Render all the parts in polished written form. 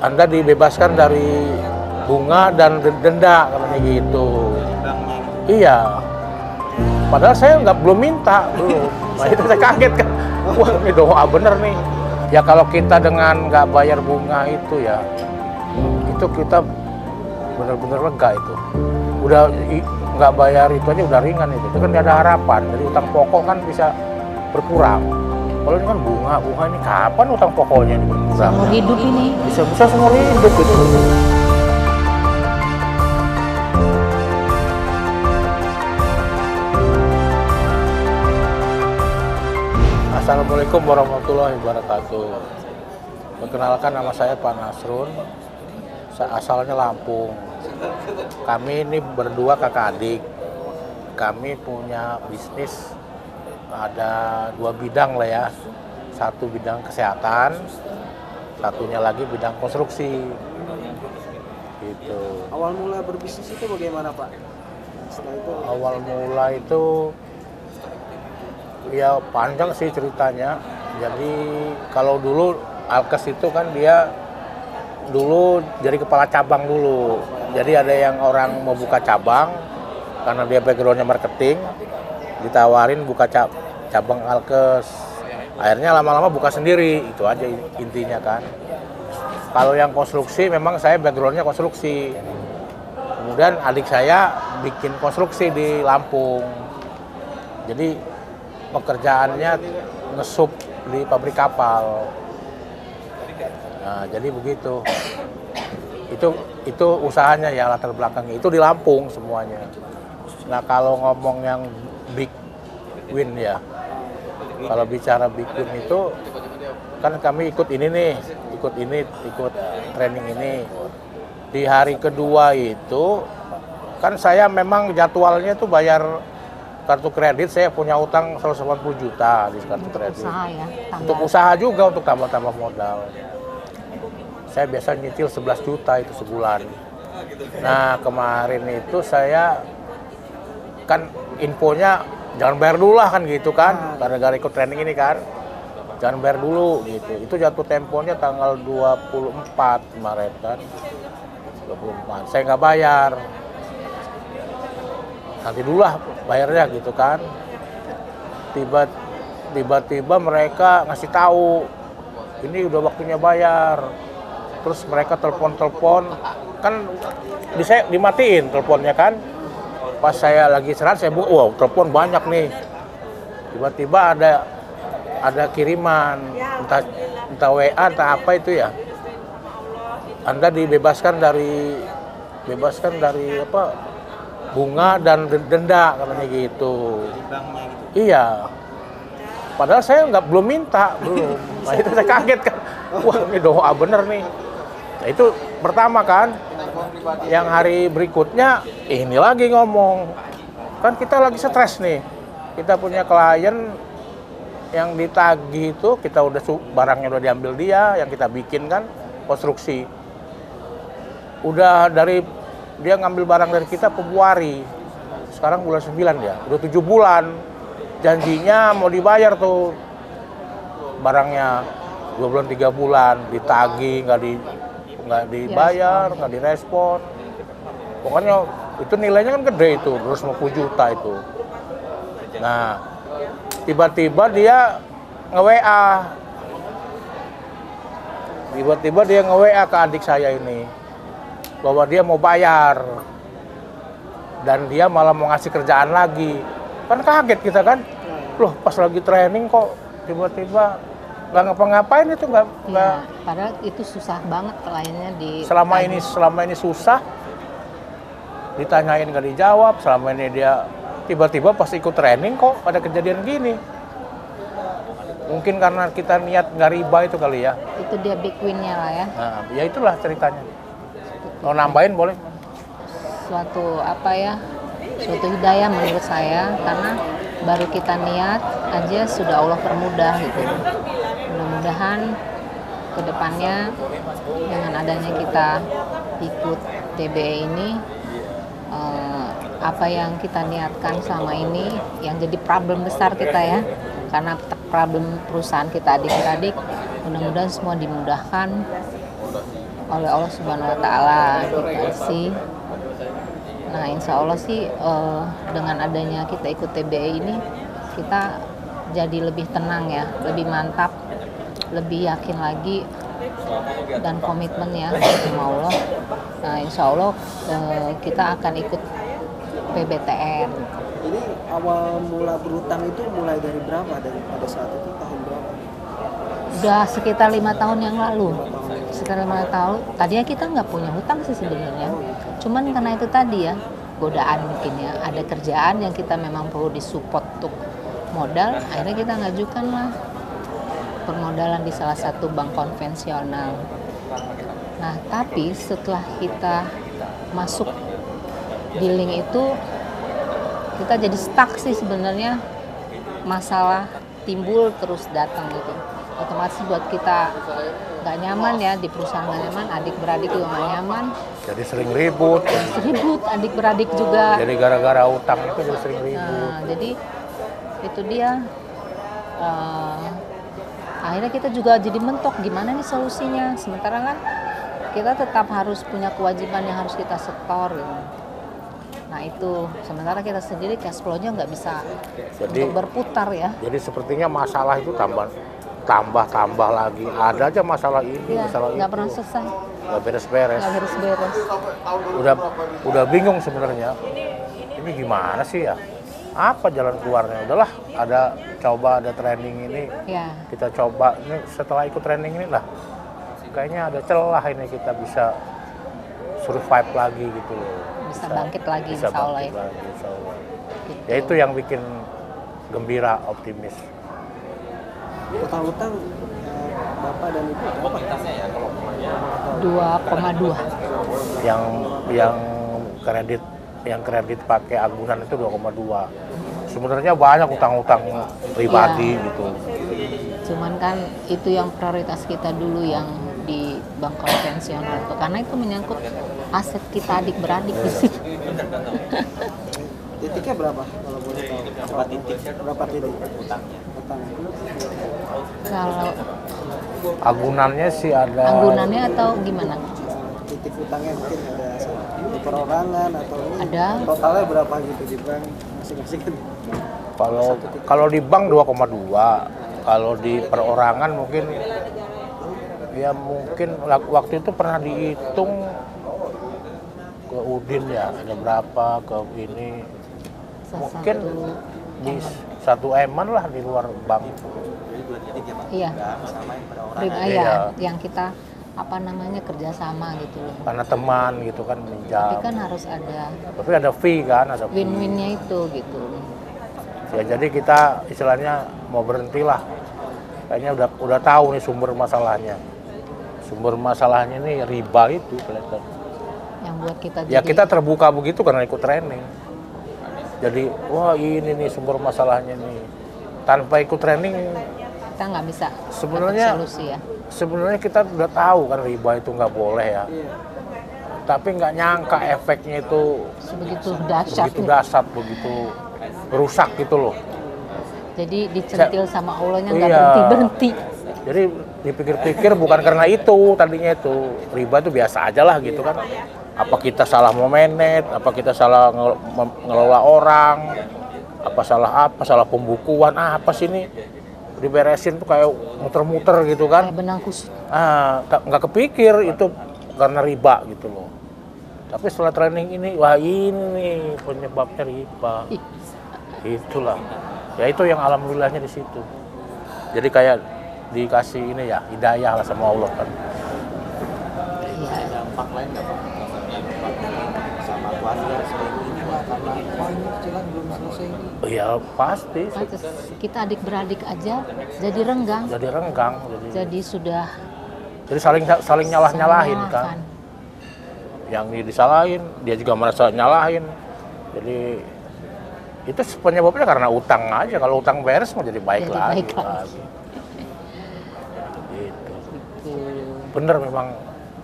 Anda dibebaskan dari bunga dan denda katanya gitu. Iya. Padahal saya belum minta belum. Nah, itu saya kaget kan. Wah, ini doa bener nih. Ya kalau kita dengan nggak bayar bunga itu ya, itu kita bener-bener lega itu. Udah nggak bayar itu aja udah ringan itu. Itu kan nggak ada harapan. Jadi utang pokok kan bisa berkurang. Kalau ini kan bunga ini kapan utang pokoknya ini berkurang? Seumur hidup ini. Bisa seumur hidup gitu. Assalamualaikum warahmatullahi wabarakatuh. Perkenalkan, nama saya Pak Nasrun. Asalnya Lampung. Kami ini berdua kakak adik. Kami punya bisnis ada 2 bidang lah ya. Satu bidang kesehatan, satunya lagi bidang konstruksi. Gitu. Awal mula berbisnis itu bagaimana, Pak? Setelah itu Awal mula itu ya panjang sih ceritanya. Jadi kalau dulu Alkes itu kan dia dulu jadi kepala cabang dulu. Jadi ada yang orang mau buka cabang karena dia backgroundnya marketing, ditawarin buka cabang Alkes. Akhirnya lama-lama buka sendiri, itu aja intinya kan. Kalau yang konstruksi memang saya backgroundnya konstruksi. Kemudian adik saya bikin konstruksi di Lampung. Jadi pekerjaannya ngesup di pabrik kapal. Nah, jadi begitu. Itu usahanya ya, latar belakangnya itu di Lampung semuanya. Nah, kalau ngomong yang big win ya, kalau bicara big win itu kan kami ikut training ini. Di hari kedua itu kan saya memang jadwalnya tuh bayar kartu kredit. Saya punya utang 180 juta di kartu kredit. Usaha ya, Untuk usaha juga, untuk tambah-tambah modal. Saya biasa nyicil 11 juta itu sebulan. Nah, kemarin itu saya kan infonya jangan bayar dulu lah kan gitu kan. Gara-gara ikut training ini kan. Jangan bayar dulu gitu. Itu jatuh temponya tanggal 24 kemarin kan. 24. Saya nggak bayar. Nanti dulu lah bayarnya gitu kan. Tiba-tiba mereka ngasih tahu ini udah waktunya bayar. Terus mereka telepon kan saya dimatiin teleponnya kan. Pas saya lagi istirahat saya buka, wow, telepon banyak nih. Tiba-tiba ada kiriman entah WA entah apa itu ya. Anda dibebaskan dari apa? Bunga dan denda katanya gitu. Iya. Padahal saya belum minta belum. Nah, itu saya kaget kan. Wah, ini doa bener nih. Nah, itu pertama kan. Yang hari berikutnya ini lagi ngomong. Kan kita lagi stres nih. Kita punya klien yang ditagih itu, kita barangnya udah diambil dia, yang kita bikin kan konstruksi. Udah dia ngambil barang dari kita Februari. Sekarang bulan 9 ya. Udah 7 bulan. Janjinya mau dibayar tuh barangnya 2 bulan 3 bulan, ditagih nggak dibayar, nggak direspon. Pokoknya itu nilainya kan gede itu, 250 juta itu. Nah, tiba-tiba dia nge-WA ke adik saya ini bahwa dia mau bayar dan dia malah mau ngasih kerjaan lagi. Kan kaget kita kan, loh pas lagi training kok tiba-tiba nggak ngapa-ngapain itu nggak. Padahal itu susah banget kliennya selama ini susah, ditanyain nggak dijawab. Selama ini dia tiba-tiba pas ikut training kok ada kejadian gini. Mungkin karena kita niat nggak riba itu kali ya. Itu dia big win-nya lah ya. Nah, ya itulah ceritanya. Mau nambahin boleh? Suatu hidayah menurut saya, karena baru kita niat aja sudah Allah permudah gitu. Mudah-mudahan kedepannya dengan adanya kita ikut TBE ini, apa yang kita niatkan selama ini yang jadi problem besar kita ya, karena problem perusahaan kita adik-adik, mudah-mudahan semua dimudahkan, oleh Allah Subhanahu Wa Taala dikasih. Nah, insya Allah sih dengan adanya kita ikut TBE ini, kita jadi lebih tenang ya, lebih mantap, lebih yakin lagi dan komitmen ya sama Allah. Nah, insya Allah kita akan ikut PBTN. Ini awal mula berhutang itu mulai dari berapa? Dari pada saat itu tahun berapa? Udah sekitar 5 tahun yang lalu. Sekitar 5 tahun. Tadinya kita nggak punya hutang sih sebenarnya. Cuman karena itu tadi ya, godaan mungkin ya. Ada kerjaan yang kita memang perlu disupport untuk modal. Akhirnya kita ngajukan lah permodalan di salah satu bank konvensional. Nah, tapi setelah kita masuk di link itu, kita jadi stuck sih sebenarnya. Masalah timbul terus datang gitu. Otomatis buat kita nggak nyaman ya, di perusahaan nggak nyaman, adik-beradik juga nggak nyaman. Jadi sering ribut. Ribut adik-beradik juga. Jadi gara-gara utang itu jadi sering ribut. Nah, jadi itu dia. Akhirnya kita juga jadi mentok gimana nih solusinya. Sementara kan kita tetap harus punya kewajiban yang harus kita setor gitu. Nah itu, sementara kita sendiri cash flow-nya nggak bisa Jadi- untuk berputar ya. Jadi sepertinya masalah itu tambah lagi. Ada aja masalah ini, Iya, masalah nggak itu. pernah selesai, Nggak beres-beres. nggak beres-beres. Udah bingung sebenarnya. Ini gimana sih ya? Apa jalan keluarnya? Udahlah, ada training ini. Ya, Kita coba. Ini setelah ikut training ini lah, kayaknya ada celah ini kita bisa survive lagi gitu loh. bisa bangkit lagi Bisa insya Allah bangkit ya. lagi, insya Allah. Gitu. Ya itu yang bikin gembira, optimis. Utang-utang Bapak dan Ibu berapa? 2,2. Yang kredit pakai agunan itu 2,2. Sebenarnya banyak utang-utang pribadi Iya. gitu. Cuman kan itu yang prioritas kita dulu yang di bank konvensional itu, karena itu menyangkut aset kita adik-beradik di situ. Titiknya berapa kalau boleh tahu? Berapa titik utangnya? Kalau Agunannya sih ada. anggunannya atau gimana? Titik utangnya mungkin ada di perorangan atau ini. Ada. Totalnya berapa gitu di bank masing-masing? Kalau di bank 2,2. Kalau di perorangan mungkin waktu itu pernah dihitung ke Udin ya, ada berapa ke ini. Mungkin di 1 eman lah di luar bank. Iya. Iya. Iya, yang kita kerjasama gitu loh. Karena teman gitu kan Tapi minjam. kan harus ada Tapi ada fee kan, ada fee. win-winnya itu gitu. Ya jadi kita istilahnya mau berhenti lah. Kayaknya udah tahu nih sumber masalahnya. Sumber masalahnya nih riba itu kelihatan. Yang buat kita Ya jadi kita terbuka begitu karena ikut training. Jadi wah ini nih sumber masalahnya nih. Tanpa ikut training kita nggak bisa Sebenarnya- dapat solusi ya. sebenarnya kita udah tahu kan riba itu nggak boleh ya. Tapi nggak nyangka efeknya itu Sebegitu dahsyat. begitu dasar, begitu rusak gitu loh. Jadi dicentil sama Allahnya nggak Iya. berhenti-berhenti. Jadi dipikir-pikir bukan karena itu, tadinya itu riba itu biasa aja lah gitu kan. Apa kita salah memanage, apa kita salah ngelola orang, salah pembukuan, apa sih ini diberesin tuh kayak muter-muter gitu kan. Kayak benang kusut. Nggak kepikir itu karena riba gitu loh. Tapi setelah training ini, wah ini penyebabnya riba. Itulah. Ya itu yang alhamdulillahnya di situ. Jadi kayak dikasih ini ya, hidayah lah sama Allah kan. Iya. Dampak lain nggak Pak? Sama keluarga sering ini Pak, karena ini cicilan belum selesai ini. Ya pasti. Pantes. Kita adik-beradik aja jadi renggang. Jadi renggang. Jadi sudah Jadi saling nyalah-nyalahin kan. menyalahkan. Yang dia disalahin, dia juga merasa nyalahin. Jadi itu penyebabnya karena utang aja. Kalau utang beres mau jadi baik Jadi lagi. baik lagi. Gitu. Gitu. Bener memang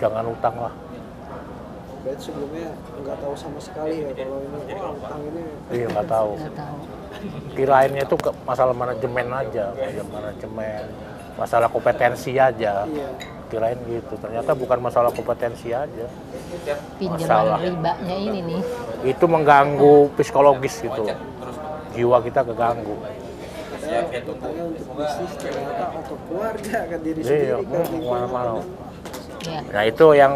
jangan utang lah. Berarti sebelumnya nggak tahu sama sekali ya kalau ini utang ini. Iya nggak tahu. Nggak tahu. Kirainnya itu masalah manajemen aja, masalah kompetensi aja. Iya. kirain gitu, ternyata bukan masalah kompetensi aja. Pinjaman Masalah. ribanya ini nih. Itu mengganggu psikologis gitu loh. Jiwa kita keganggu. Utangnya untuk bisnis ternyata untuk keluarga kan diri Iya, sendiri kan mana-mana. Ya. Nah itu yang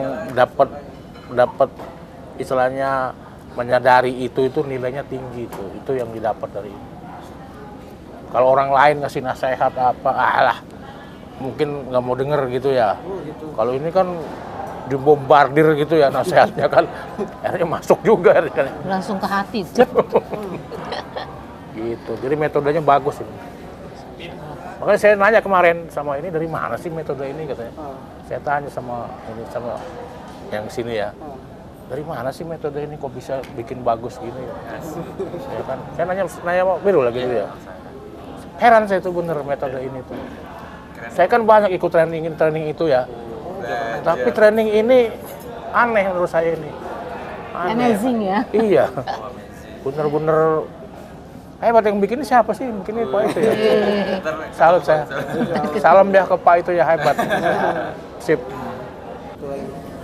dapat istilahnya menyadari itu nilainya tinggi itu yang didapat dari. Kalau orang lain ngasih nasihat apa, alah mungkin nggak mau denger gitu ya. Kalau ini kan dibombardir gitu ya nasihatnya kan, akhirnya masuk juga kan. Langsung ke hati. Cep. Gitu, jadi metodenya bagus ini. Makanya saya nanya kemarin sama ini dari mana sih metode ini katanya. Saya tanya sama yang sini ya. Dari mana sih metode ini kok bisa bikin bagus gini ya? Ya kan? Saya nanya sama Biru lagi gitu ya. Heran saya tuh bener metode ini tuh. Saya kan banyak ikut training itu ya. Tapi training ini aneh menurut saya ini. Amazing ya. Iya. Bener-bener hebat yang bikin ini siapa sih? Bikin ini Pak itu ya. Salut saya. Salam dia ke Pak itu ya hebat. Sip.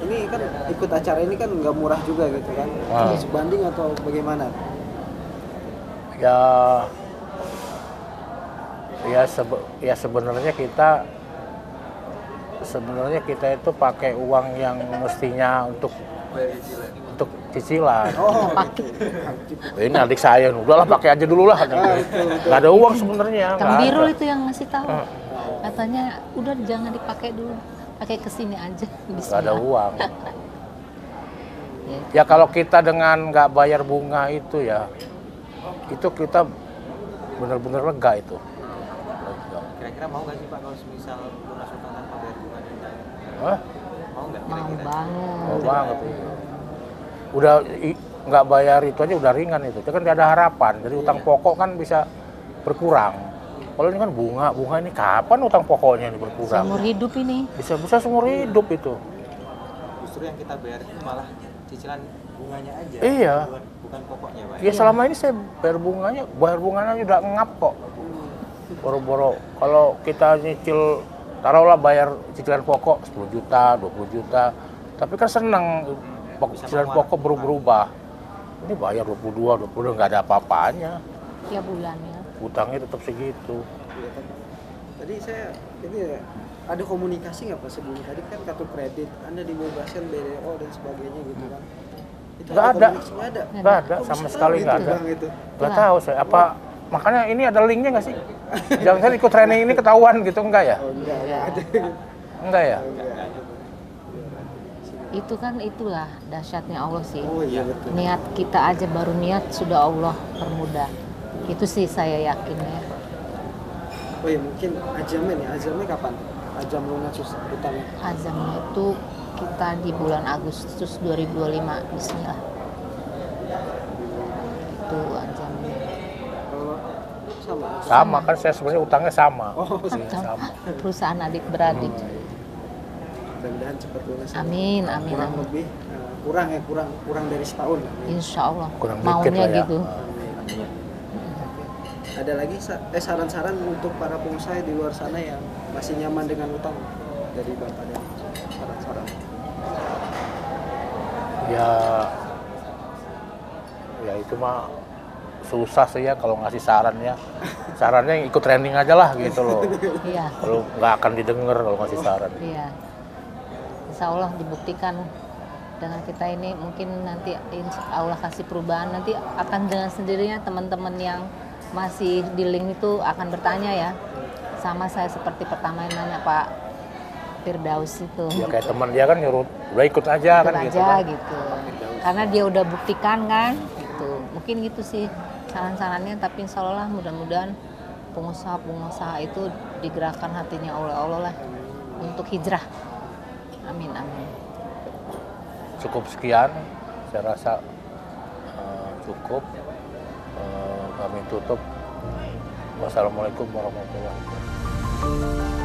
Ini kan ikut acara ini kan nggak murah juga gitu kan. Sebanding atau bagaimana? Ya sebenarnya kita itu pakai uang yang mestinya untuk cicilan. Ini adik saya, udahlah pakai aja dulu lah. Nggak ada uang sebenarnya. Kang Biru itu yang ngasih tahu. Katanya udah jangan dipakai dulu, pakai kesini aja. Nggak ada uang. Ya kalau kita dengan nggak bayar bunga itu ya, itu kita benar-benar lega itu. Kira-kira mau nggak sih Pak kalau misal lunas utang tanpa bayar bunga denda? Hah? Mau nggak Mau kira-kira? banget. Mau banget. Udah nggak bayar itu aja udah ringan itu. Itu kan nggak ada harapan. Jadi utang pokok kan bisa berkurang. Kalau ini kan bunga ini kapan utang pokoknya ini berkurang? Seumur hidup ini. Bisa seumur hidup itu. Justru yang kita bayar itu malah cicilan bunganya aja. Iya. Bukan pokoknya Pak. Ya selama ini saya bayar bunganya udah ngap kok. Boro-boro kalau kita nyicil, taruhlah bayar cicilan pokok 10 juta, 20 juta. Tapi kan senang cicilan pokok berubah. Ini bayar 22 nggak ada apa-apanya. Tiap bulannya. Utangnya tetap segitu. Iya, kan. Tadi saya ini ya, ada komunikasi nggak Pak sebelum tadi kan kartu kredit, Anda dibebaskan BDO dan sebagainya gitu kan? Itu Nggak ada. komunikasi? Nggak ada. Nggak ada, Kok sama bisa sekali tahu nggak gitu, ada. Bang, itu? Nggak tahu saya apa. Makanya ini ada linknya nggak sih? Jangan ikut training ini ketahuan gitu enggak ya? Oh, enggak ada. Enggak ya? Itu kan itulah dahsyatnya Allah sih. Oh iya betul. Niat kita aja baru niat sudah Allah permudah. Itu sih saya yakin ya. Oh iya mungkin azamnya kapan? Azam lunas utangnya. Azamnya itu kita di bulan Agustus 2025. Bismillah. Itu azamnya. Kalau Sama kan saya sebenarnya utangnya sama. Oh, Sama. Perusahaan adik-beradik. mudah-mudahan cepat lunas. Amin, amin, Kurang amin. lebih kurang dari setahun. Insya Allah. Kurang dikit Maunya lah ya. gitu. Ada lagi saran-saran untuk para pengusaha di luar sana yang masih nyaman dengan utang dari Bapak dan saran-saran? Ya itu mah susah sih ya kalau ngasih sarannya. Sarannya yang ikut training aja lah gitu loh. Iya, Kalau nggak akan didengar kalau ngasih saran. iya. Insya Allah dibuktikan dengan kita ini mungkin nanti insya Allah kasih perubahan, nanti akan dengan sendirinya teman-teman yang masih di link itu akan bertanya ya, sama saya seperti pertama yang nanya Pak Firdaus itu. Ya kayak teman dia kan nyuruh udah ikut aja kan Ikut gitu aja kan. gitu. Karena dia udah buktikan kan gitu. Mungkin gitu sih saran-sarannya, tapi insya Allah mudah-mudahan pengusaha-pengusaha itu digerakkan hatinya oleh Allah lah untuk hijrah. Amin, amin. Cukup sekian, saya rasa cukup. Kami tutup. Wassalamualaikum warahmatullahi wabarakatuh.